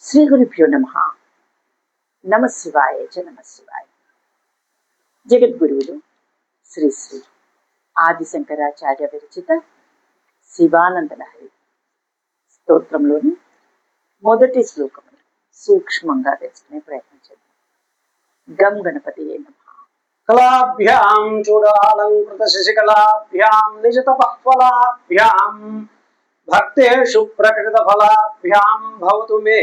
శ్రీ గురుభ్యో నమః. నమ శివాయ చ నమ శివాయ. జగద్గురువులు శ్రీ శ్రీ ఆదిశంకరాచార్య విరచిత శివానంద లహరి స్తోత్రంలోని మొదటి శ్లోకమును సూక్ష్మంగా తెలుసుకునే ప్రయత్నం చేద్దాం. గం గణపతియే నమః. కళాభ్యాం చూడాలంకృత శశికళాభ్యాం నిజతపఃఫలాభ్యాం భక్తేషు ప్రకృత ఫలాభ్యాం భవతు మే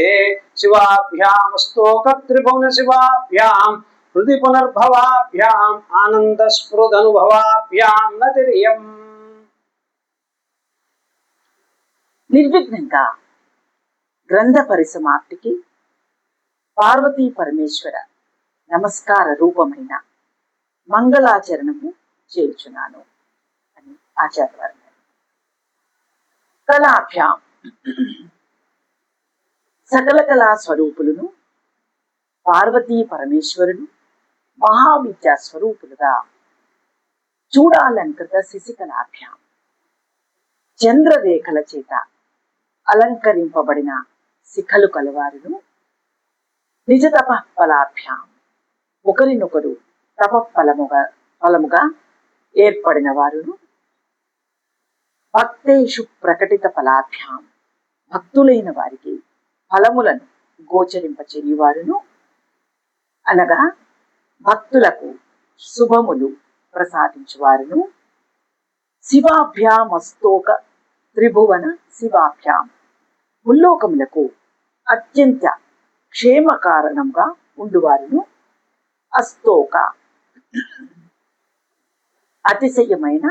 శివాభ్యామస్తోక త్రిభువన శివాభ్యాం హృది పునర్భవాభ్యాం ఆనంద స్ఫురదనుభవాభ్యాం నతిరియం. నిర్విఘ్నంగా గ్రంథ పరిసమాప్తికి పార్వతీ పరమేశ్వర నమస్కార రూపమైన మంగళాచరణము చేయుచున్నాను అని ఆచార్యవారు. కళాభ్యాం సకల కళా స్వరూపులను పార్వతీ పరమేశ్వరులు మహావిద్యా స్వరూపులుగా చూడాలంకృత శశికళాభ్యాం చంద్రరేఖల చేత అలంకరింపబడిన శిఖలు కలవారును నిజ తపఃఫలాభ్యాం ఒకరినొకరు ఫలముగా ఏర్పడిన వారును భక్తేషు ప్రకటిత ఫలాభ్యాం భక్తులైన వారికి ఫలములను గోచరింపచేయువారును అనగా భక్తులకు శుభములు ప్రసాదించువారును శివాభ్యామస్తోక త్రిభువన శివాభ్యాం ముల్లోకములకు అత్యంత క్షేమ కారణంగా ఉండువారును అస్తోక అతిశయమైన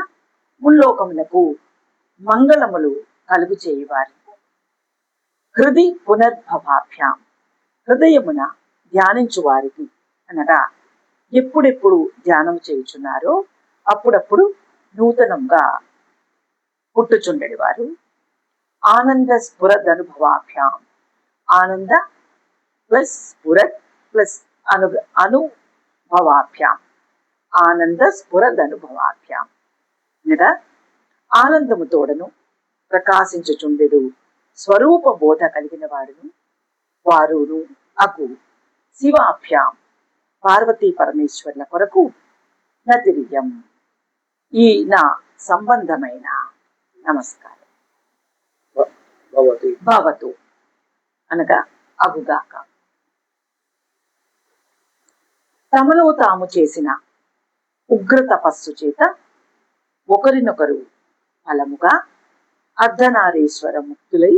ముల్లోకములకు మంగళములు కలుగు చేయువారు హృది పునర్భవాభ్యాం హృదయమున ధ్యానించు వారికి అనగా ఎప్పుడెప్పుడు ధ్యానం చేయుచున్నారో అప్పుడప్పుడు నూతనంగా పుట్టుచుండెడి వారు ఆనంద స్ఫురదనుభవాభ్యాం ఆనంద ప్లస్ స్ఫురత్ ప్లస్ అనుభవాభ్యాం ఆనంద స్ఫురదనుభవాభ్యాం అనగా ఆనందము తోడను ప్రకాశించుచుండెడు స్వరూప బోధ కలిగిన వాడును వారును అగు శివాభ్యాం పార్వతీ పరమేశ్వర్ల కొరకు నతిరియం ఈ నా సంబంధమైన నమస్కారం భవతు అనగా అగుగాక. తమలో తాము చేసిన ఉగ్ర తపస్సు చేత ఒకరినొకరు ఫలముగా అర్ధనారీశ్వర ముక్తులై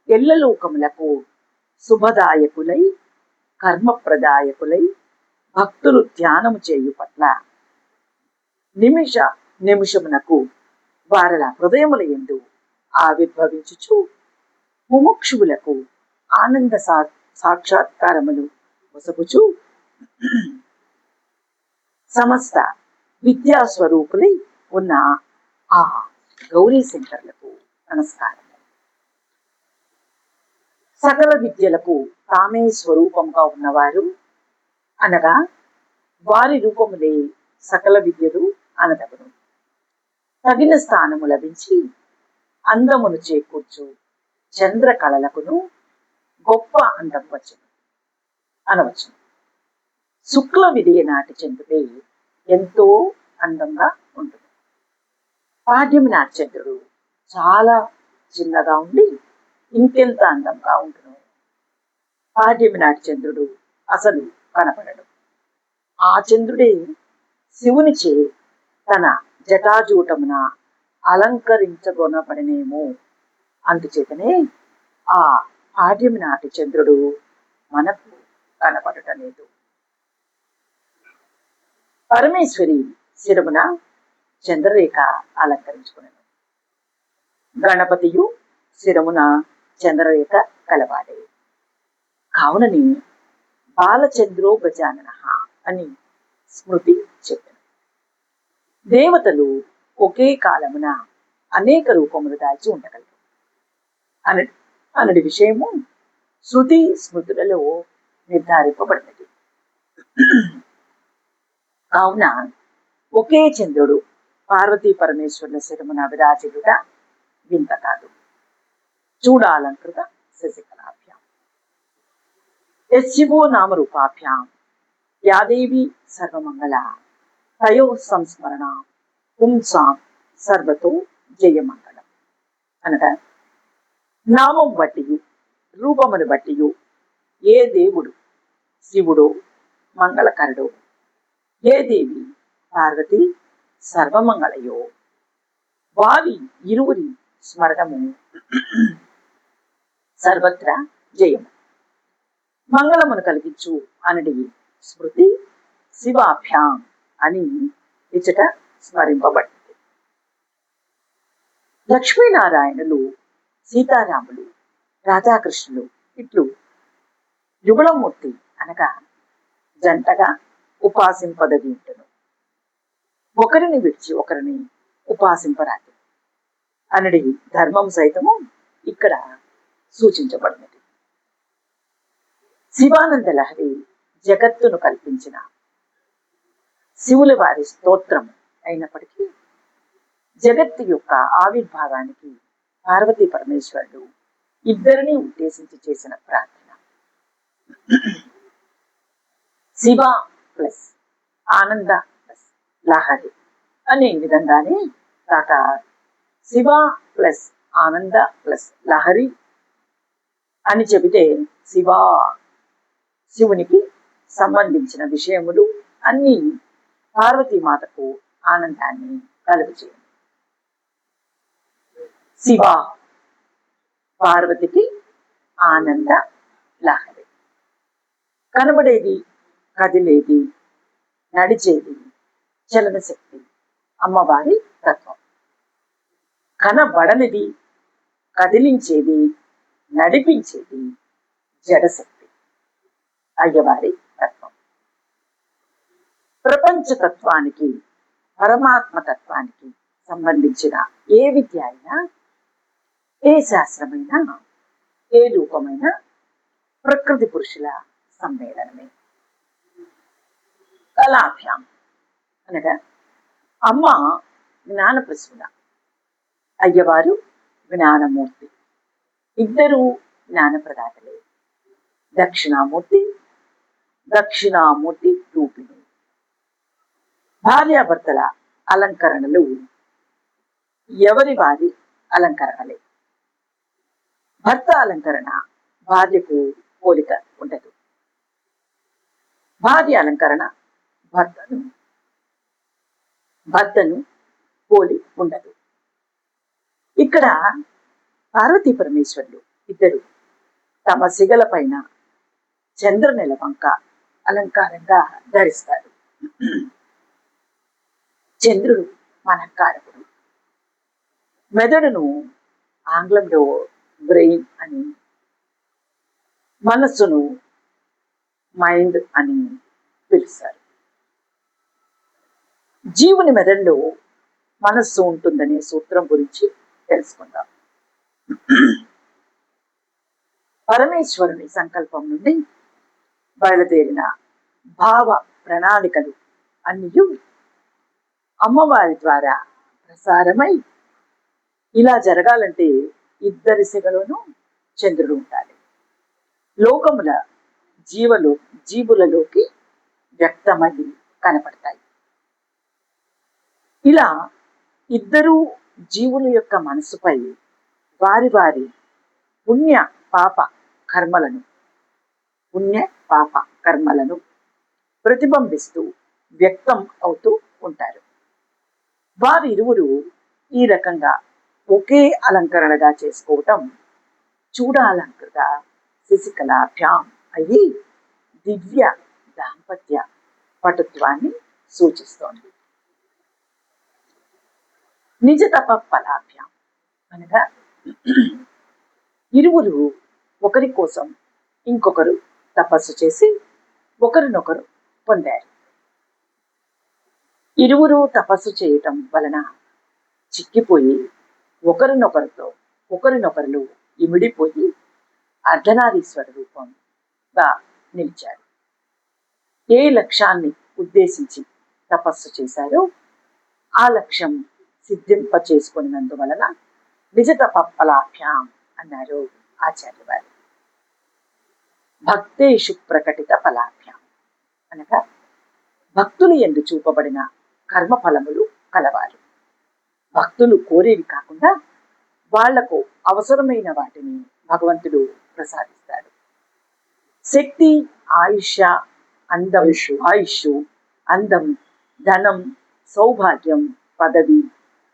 ఎల్లలోకములకు శుభదాయకులై కర్మప్రదాయకులై భక్తులు ధ్యానము చేయు పట్ల నిమిషమునకు వారల హృదయముల యందు ఆవిర్భవించుచు ముముక్షువులకు ఆనంద సాక్షాత్కారములు వసపుచు సమస్త విద్యాస్వరూపులై ఉన్న ఆ గౌరీ శంకర్లకు నమస్కారం. సకల విద్యలకు తామే స్వరూపంగా ఉన్నవారు అనగా వారి రూపములే సకల విద్యలు అనదగును. తగిన స్థానము లభించి అందమును చేకూర్చు చంద్ర కళలకును గొప్ప అందం వచ్చును అనవచ్చును. శుక్ల విదియ నాటి చంద్రుడే ఎంతో అందంగా ఉంటుంది. పాడ్యమి నాటి చంద్రుడు చాలా చిన్నగా ఉండి ఇంకెంత అందంగా ఉంటును. పాడ్యమి నాటి చంద్రుడు అసలు కనపడడు. ఆ చంద్రుడే శివునిచే తన జటాజూటమున అలంకరించగొనబడినేమో. అందుచేతనే ఆ పాడ్యమి నాటి చంద్రుడు మనకు కనపడటలేదు. పరమేశ్వరి శిరమున చంద్రరేఖ అలంకరించుకున్నాను. గణపతియు శిరమున చంద్రరేఖ కలవాడే. కావునని బాలచంద్రో గజానన అని స్మృతి చెప్పాను. దేవతలు ఒకే కాలమున అనేక రూపములు దాల్చి ఉండగలరు అనడి విషయము శృతి స్మృతులలో నిర్ధారింపబడినది. కావున ఒకే చంద్రుడు పార్వతీ పరమేశ్వరుల శిరమున విరాజిల్లుట వింత కాదు. చూడాలంకృత శశికళాభ్యాం యశివో నామ రూపాభ్యాం యాదేవి సర్వమంగళ తయో సంస్మరణ పుంసాం సర్వతో జయమంగళం. అనగా నామం బట్టియు రూపమును బట్టియు ఏ దేవుడు శివుడో మంగళకరుడో, ఏ దేవి పార్వతి సర్వమంగళయో, వారి ఇరువురి స్మరణము సర్వత్రా జయము మంగళమును కలిగించు అనడి స్మృతి శివాభ్యాం అని ఇచ్చట స్మరింపబడింది. లక్ష్మీనారాయణులు, సీతారాములు, రాధాకృష్ణులు ఇట్లు యుగళమూర్తి అనగా జంటగా ఉపాసింపదగింటును. ఒకరిని విడిచి ఒకరిని ఉపాసింపరాదు అనడి ధర్మం సైతము ఇక్కడ సూచించబడినది. శివానంద లహరి జగత్తును కల్పించిన శివుల వారి స్తోత్రం అయినప్పటికీ జగత్తు యొక్క ఆవిర్భావానికి పార్వతీ పరమేశ్వరుడు ఇద్దరిని ఉద్దేశించి చేసిన ప్రార్థన. శివ ప్లస్ ఆనంద ప్లస్ లహరి అనే విధంగానే కాక శివ ప్లస్ ఆనంద ప్లస్ లహరి అని చెబితే శివునికి సంబంధించిన విషయములు అన్నీ పార్వతీమాతకు ఆనందాన్ని కలుగజేయండి. శివ పార్వతికి ఆనంద లహరి. కనబడేది, కదిలేది, నడిచేది చలనశక్తి అమ్మవారి తత్వం. కనబడనిది, కదిలించేది, నడిపించేది జడశక్తి అయ్యవారి తత్వం. ప్రపంచతత్వానికి, పరమాత్మతత్వానికి సంబంధించిన ఏ విద్య అయినా, ఏ శాస్త్రమైనా, ఏ రూపమైనా ప్రకృతి పురుషుల సమ్మేళనమే. కళాభ్యాం అనగా అమ్మ జ్ఞాన ప్రసూన, అయ్యవారు జ్ఞానమూర్తి. ఇద్దరు జ్ఞానప్రదాతలే. దక్షిణామూర్తి రూపిణి. భార్యాభర్తల అలంకరణలు ఎవరి వారి అలంకరణలే. భర్త అలంకరణ భార్యకు పోలిక ఉండదు. భార్య అలంకరణ భర్తను పోలి ఉండదు. ఇక్కడ పార్వతీ పరమేశ్వరులు ఇద్దరు తమ సిగల పైన చంద్రనెల వంక అలంకారంగా ధరిస్తారు. చంద్రుడు మనఃకారకుడు. మెదడును ఆంగ్లంలో బ్రెయిన్ అని, మనస్సును మైండ్ అని పిలుస్తారు. జీవుని మెదడులో మనస్సు ఉంటుందనే సూత్రం గురించి తెలుసుకుందాం. పరమేశ్వరుని సంకల్పం నుండి బయలుదేరిన భావ ప్రణాళికలు అన్నీ అమ్మవారి ద్వారా ప్రసారమై, ఇలా జరగాలంటే ఇద్దరి సిగలోనూ చంద్రుడు ఉండాలి. లోకముల జీవులలోకి వ్యక్తమై కనపడతాయి. ఇలా ఇద్దరు జీవుల యొక్క మనసుపై వారి వారి పుణ్య పాప కర్మలను ప్రతిబింబిస్తూ వ్యక్తం అవుతూ ఉంటారు. వారిరువురు ఈ రకంగా ఒకే అలంకరణగా చేసుకోవటం చూడాలంకృత శశికళాభ్యాం అయి దివ్య దాంపత్య పటుత్వాన్ని సూచిస్తోంది. నిజ తప ఫలాభ్యాం అనగా ఇరువురు ఒకరి కోసం ఇంకొకరు తపస్సు చేసి ఒకరినొకరు పొందారు. ఇరువురు తపస్సు చేయటం వలన చిక్కిపోయి ఒకరినొకరు ఇమిడిపోయి అర్ధనారీశ్వర రూపంగా నిలిచారు. ఏ లక్ష్యాన్ని ఉద్దేశించి తపస్సు చేశారో ఆ లక్ష్యం సిద్ధింప చేసుకున్నందువలన నిజ తప ఫలాభ్యాం అన్నారు ఆచార్య వారు. భక్తేషు ప్రకటిత ఫలాభ్యాం అనగా భక్తులు ఎందు చూపబడిన కర్మ ఫలములు కలవారు. భక్తులు కోరేవి కాకుండా వాళ్లకు అవసరమైన వాటిని భగవంతుడు ప్రసాదిస్తాడు. శక్తి, ఆయుష్, అందం, ధనం, సౌభాగ్యం, పదవి,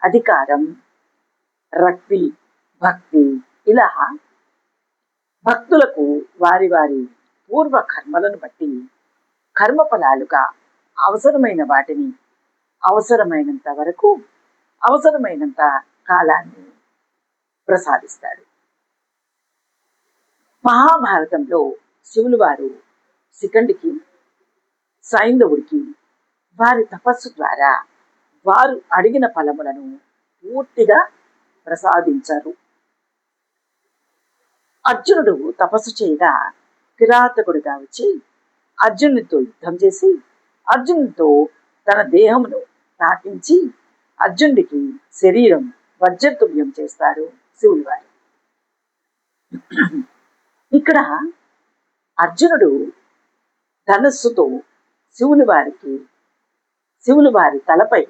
అధికారం, రక్తి, భక్తి ఇలా భక్తులకు వారి వారి పూర్వ కర్మలను బట్టి కర్మఫలాలుగా అవసరమైన వాటిని అవసరమైనంత వరకు అవసరమైనంత కాలాన్ని ప్రసాదిస్తాడు. మహాభారతంలో శివులు వారు శిఖండికి, సైంధవుడికి వారి తపస్సు ద్వారా వారు అడిగిన ఫలములను పూర్తిగా ప్రసాదించారు. అర్జునుడు తపస్సు చేయగా కిరాతకుడిగా వచ్చి అర్జునుడితో యుద్ధం చేసి అర్జునుడితో తన దేహమును తాకించి అర్జునుడికి శరీరం వజ్రతుల్యం చేస్తారు శివులు వారు. ఇక్కడ అర్జునుడు ధనస్సుతో శివులు వారి తలపై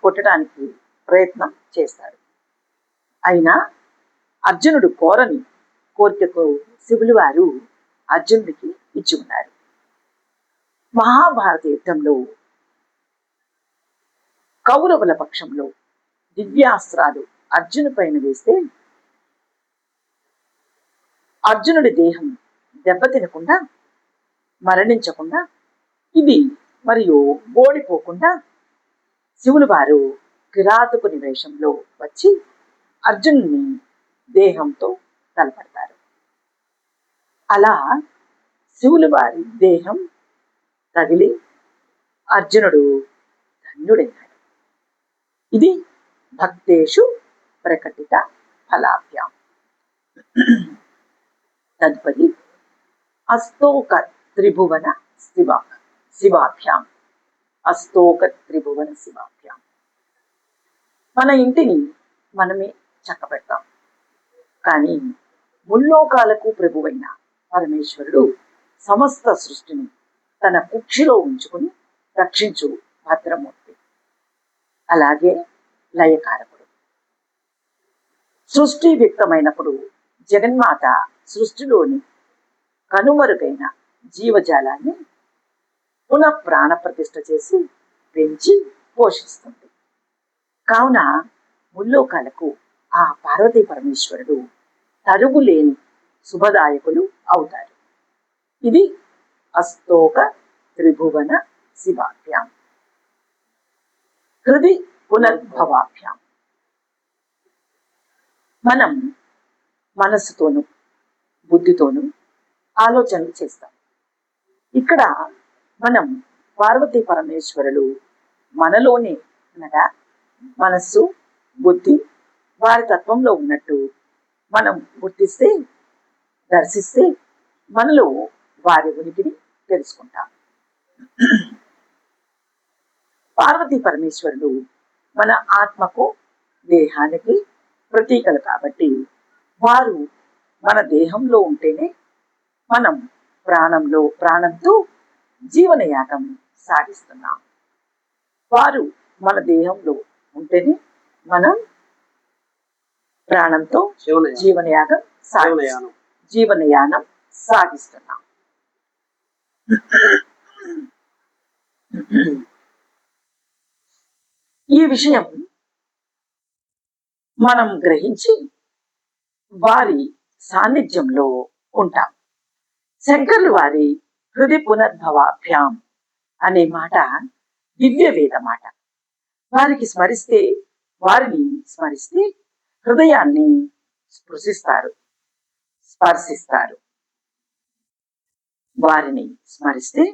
కొట్టడానికి ప్రయత్నం చేస్తాడు. అయినా అర్జునుడు కోరని కోరికకు శివులు వారు అర్జునుడికి ఇచ్చి ఉన్నారు. మహాభారత యుద్ధంలో కౌరవుల పక్షంలో దివ్యాస్త్రాలు అర్జును పైన వేస్తే అర్జునుడి దేహం దెబ్బతినకుండా, మరణించకుండా, ఇది మరియు ఓడిపోకుండా శివులు వారు కిరాతకుని వేషంలో వచ్చి అర్జునుని దేహంతో తలపడతారు. అలా శివులు వారి దేహం తగిలి అర్జునుడు ధన్యుడైనాడు. ఇది భక్తేషు ప్రకటిత ఫలాభ్యాం. తదుపరి అస్తోక త్రిభువన శివాభ్యాం. అస్తోక త్రిభువన శివాభ్యాం. మన ఇంటిని మనమే చక్కబెడతాం, కానీ ముల్లోకాలకు ప్రభువైన పరమేశ్వరుడు సమస్త సృష్టిని తన కుక్షిలో ఉంచుకుని రక్షించు భద్రమూర్తి. అలాగే లయకారకుడు. సృష్టి వ్యక్తమైనప్పుడు జగన్మాత సృష్టిలోని కనుమరుగైన జీవజాలాన్ని పునః ప్రాణప్రతిష్ఠ చేసి పెంచి పోషిస్తుంది. కావున ముల్లోకాలకు ఆ పార్వతీ పరమేశ్వరుడు తరుగులేని శుభదాయకులు అవుతారు. ఇది అస్తోక త్రిభువన శివాభ్యాం. హృది పునర్భవాభ్యాం. మనం మనస్సుతోనూ బుద్ధితోనూ ఆలోచనలు చేస్తాం. ఇక్కడ మనం పార్వతీ పరమేశ్వరులు మనలోనే అనగా మనస్సు, బుద్ధి వారి తత్వంలో ఉన్నట్టు మనం గుర్తిస్తే, దర్శిస్తే మనలో వారి ఉనికిని తెలుసుకుంటాం. పార్వతీ పరమేశ్వరుడు మన ఆత్మకు, దేహానికి ప్రతీకలు కాబట్టి వారు మన దేహంలో ఉంటేనే మనం ప్రాణంతో జీవనయాగం సాగిస్తున్నాం. వారు మన దేహంలో ఉంటేనే మనం ప్రాణంతో జీవనయానం సాగిస్తున్నాం. ఈ విషయం మనం గ్రహించి వారి సాన్నిధ్యంలో ఉంటాం. శంకర్లు వారి హృది పునర్భవాభ్యాం అనే మాట దివ్య వేద మాట. వారిని స్మరిస్తే హృదయాన్ని స్పర్శిస్తారు. వారిని స్మరిస్తే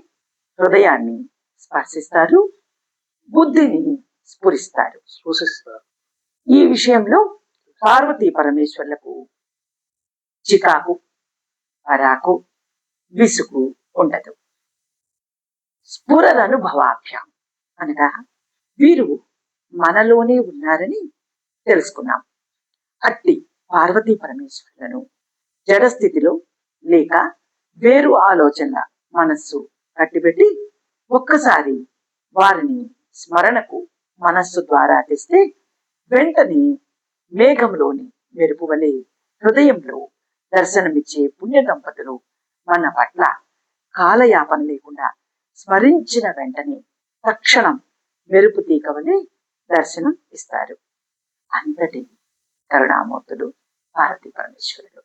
హృదయాన్ని స్పర్శిస్తారు, బుద్ధిని స్ఫురిస్తారు. ఈ విషయంలో పార్వతీ పరమేశ్వరులకు చికాకు, పరాకు, విసుగు ఉండదు. స్ఫురదనుభవాభ్యాం అనగా వీరు మనలోనే ఉన్నారని తెలుసుకున్నాం. అట్టి పార్వతీ పరమేశ్వరులను జడస్థితిలో లేక వేరు ఆలోచనల మనస్సు కట్టిపెట్టి ఒక్కసారి వారిని స్మరణకు మనస్సు ద్వారా తెస్తే వెంటనే మేఘంలోని మెరుపు వలె హృదయంలో దర్శనమిచ్చే పుణ్య దంపతులు మన పట్ల కాలయాపన లేకుండా స్మరించిన వెంటనే తక్షణం మెరుపు తీగ వలె దర్శనం ఇస్తారు. అంతటి కరుణామూర్తులు పార్వతీ పరమేశ్వరుడు.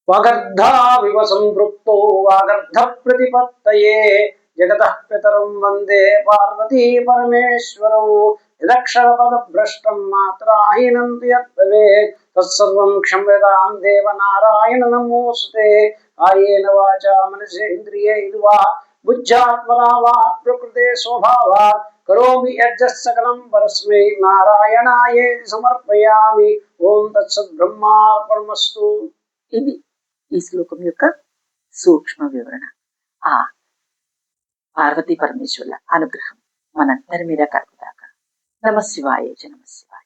వాగర్ధావివ సంపృక్తో వాగర్ధ ప్రతిపత్తయే జగతః పితరం వందే పార్వతీ పరమేశ్వరౌ. యదక్షర పద భ్రష్టం మాత్రాహీనం తు యద్భవేత్ తత్సర్వం క్షమ్యతాం దేవ నారాయణ నమోస్తుతే. కాయేన వాచా మనసేంద్రియైర్వా బుద్ధ్యాత్మనా వా ప్రకృతే స్వభావాత్ కరోమి యజ్జత్ సకలం పరస్మై నారాయణాయేతి సమర్పయామి. ఓం తత్సత్ బ్రహ్మార్పణమస్తు. ఇది ఈ శ్లోకం యొక్క సూక్ష్మ వివరణ. ఆ పార్వతీ పరమేశ్వరుల అనుగ్రహం మనందరి మీద కలుగుదాకా. నమ శివాయ. నమ శివాయ.